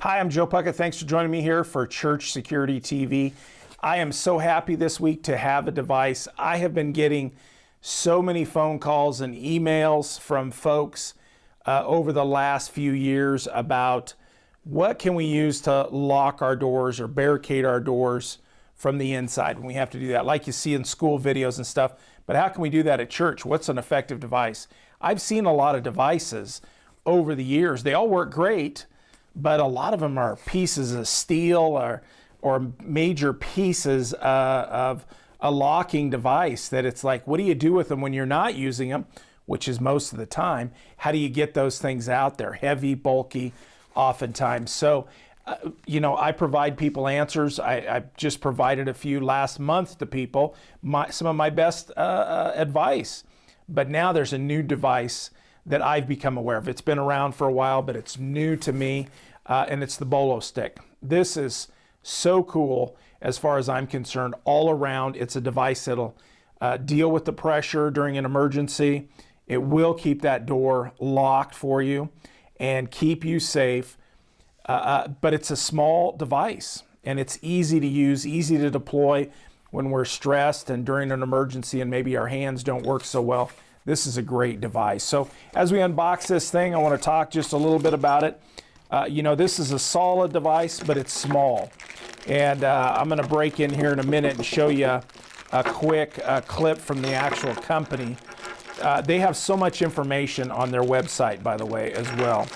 Hi, I'm Joe Puckett. Thanks for joining me here for Church Security TV. I am so happy this week to have a device. I have been getting so many phone calls and emails from folks over the last few years about what can we use to lock our doors or barricade our doors from the inside when we have to do that, like you see in school videos and stuff. But how can we do that at church? What's an effective device? I've seen a lot of devices over the years. They all work great, but a lot of them are pieces of steel or major pieces of a locking device that it's like, what do you do with them when you're not using them, which is most of the time? How do you get those things out there? Heavy, bulky, oftentimes. So, I provide people answers. I just provided a few last month to people, some of my best advice. But now there's a new device that I've become aware of. It's been around for a while, but it's new to me, and it's the Bolo Stick. This is so cool as far as I'm concerned. All around, it's a device that'll deal with the pressure during an emergency. It will keep that door locked for you and keep you safe, but it's a small device, and it's easy to use, easy to deploy when we're stressed and during an emergency and maybe our hands don't work so well. This is a great device. So as we unbox this thing, I want to talk just a little bit about it. This is a solid device, but it's small. And I'm going to break in here in a minute and show you a quick clip from the actual company. They have so much information on their website, by the way, as well.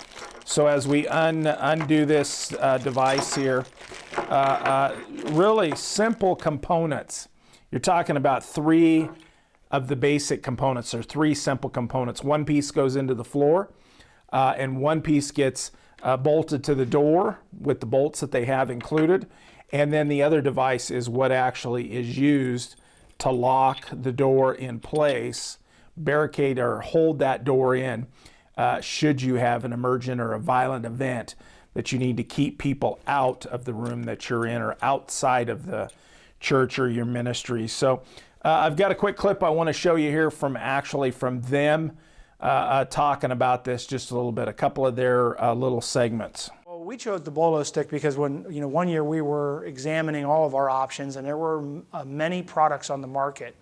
So as we undo this device here, really simple components. You're talking about three of the basic components, or three simple components. One piece goes into the floor, and one piece gets bolted to the door with the bolts that they have included. And then the other device is what actually is used to lock the door in place, barricade or hold that door in should you have an emergent or a violent event that you need to keep people out of the room that you're in or outside of the church or your ministry. So I've got a quick clip I want to show you here from them talking about this just a little bit, a couple of their little segments. Well, we chose the Bolo Stick because one year we were examining all of our options, and there were many products on the market.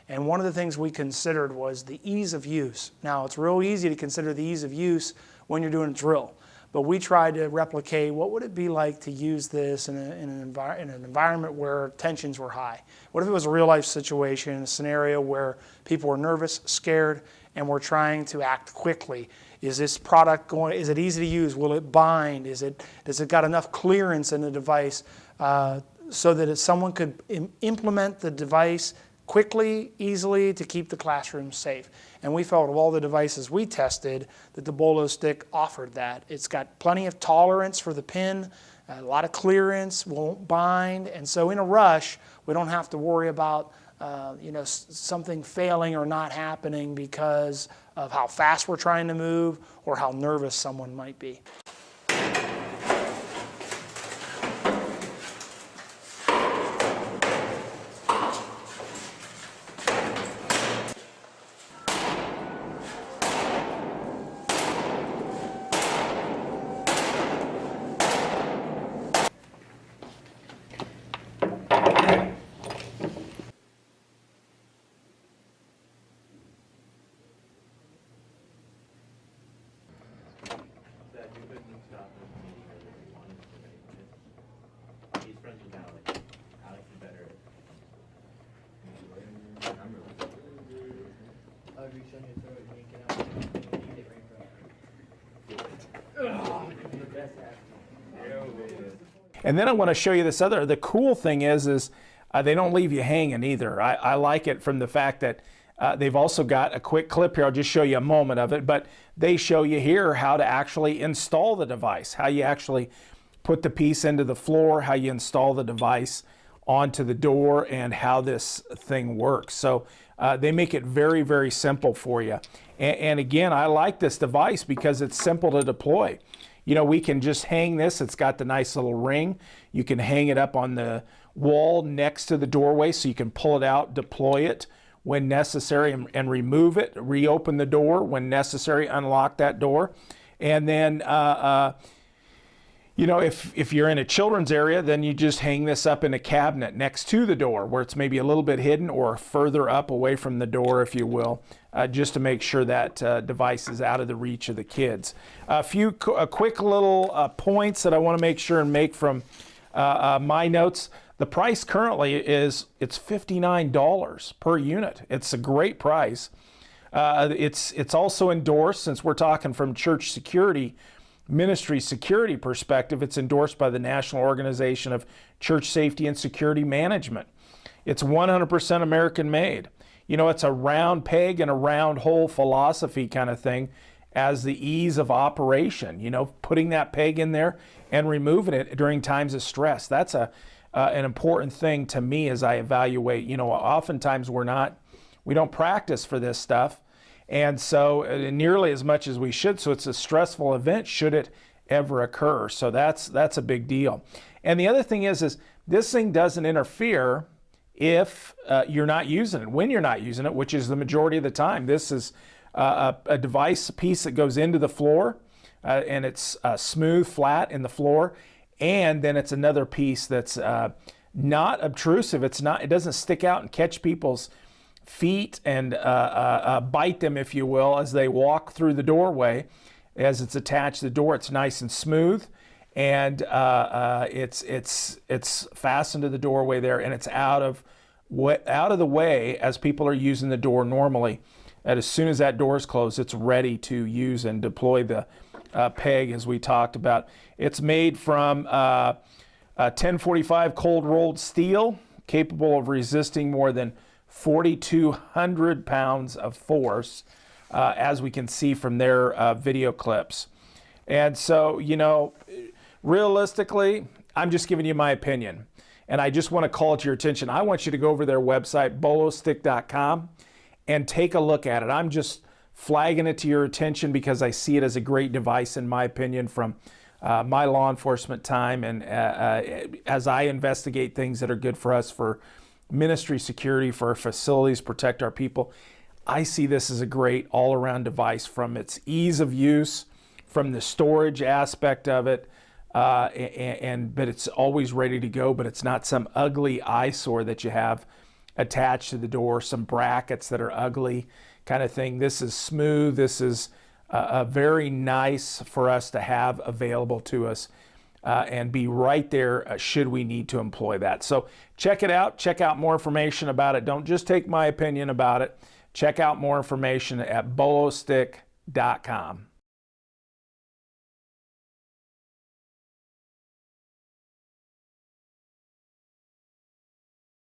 And one of the things we considered was the ease of use. Now, it's real easy to consider the ease of use when you're doing a drill, but we tried to replicate what would it be like to use this in an environment where tensions were high. What if it was a real life situation, a scenario where people were nervous, scared, and we're trying to act quickly? Is this product is it easy to use? Will it bind? Does it got enough clearance in the device so that someone could implement the device quickly, easily, to keep the classroom safe? And we felt of all the devices we tested that the Bolo Stick offered that. It's got plenty of tolerance for the pin, a lot of clearance, won't bind, and so in a rush, we don't have to worry about something failing or not happening because of how fast we're trying to move or how nervous someone might be. And then I want to show you this other, the cool thing is they don't leave you hanging either. I like it from the fact that they've also got a quick clip here. I'll just show you a moment of it, but they show you here how to actually install the device, how you actually put the piece into the floor, how you install the device onto the door, and how this thing works. So they make it very, very simple for you. And again, I like this device because it's simple to deploy. We can just hang this. It's got the nice little ring. You can hang it up on the wall next to the doorway so you can pull it out, deploy it when necessary, and remove it, reopen the door when necessary, unlock that door. And then You know, if you're in a children's area, then you just hang this up in a cabinet next to the door where it's maybe a little bit hidden or further up away from the door, if you will, just to make sure that device is out of the reach of the kids. A few quick little points that I want to make sure and make from my notes. The price currently it's $59 per unit. It's a great price. It's also endorsed, since we're talking from church security, ministry security perspective, it's endorsed by the National Organization of Church Safety and Security Management. It's 100% American made. You know, it's a round peg and a round hole philosophy kind of thing, as the ease of operation, you know, putting that peg in there and removing it during times of stress. That's an important thing to me as I evaluate. You know, oftentimes we don't practice for this stuff. And so nearly as much as we should. So it's a stressful event should it ever occur. So that's a big deal. And the other thing is this thing doesn't interfere if you're not using it. When you're not using it, which is the majority of the time, this is a device piece that goes into the floor and it's smooth, flat in the floor. And then it's another piece that's not obtrusive. It doesn't stick out and catch people's feet and bite them, if you will, as they walk through the doorway. As it's attached to the door, it's nice and smooth, and it's fastened to the doorway there, and it's out of the way as people are using the door normally. And as soon as that door is closed, it's ready to use and deploy the peg, as we talked about. It's made from 1045 cold rolled steel, capable of resisting more than 4,200 pounds of force, as we can see from their video clips. And so, you know, realistically, I'm just giving you my opinion. And I just want to call it to your attention. I want you to go over their website, bolostick.com, and take a look at it. I'm just flagging it to your attention because I see it as a great device, in my opinion, from my law enforcement time, and as I investigate things that are good for us for ministry security, for our facilities, protect our people. I see this as a great all-around device, from its ease of use, from the storage aspect of it, but it's always ready to go, but it's not some ugly eyesore that you have attached to the door, some brackets that are ugly kind of thing. This is smooth. This is very nice for us to have available to us. And be right there should we need to employ that. So check it out. Check out more information about it. Don't just take my opinion about it. Check out more information at bolostick.com.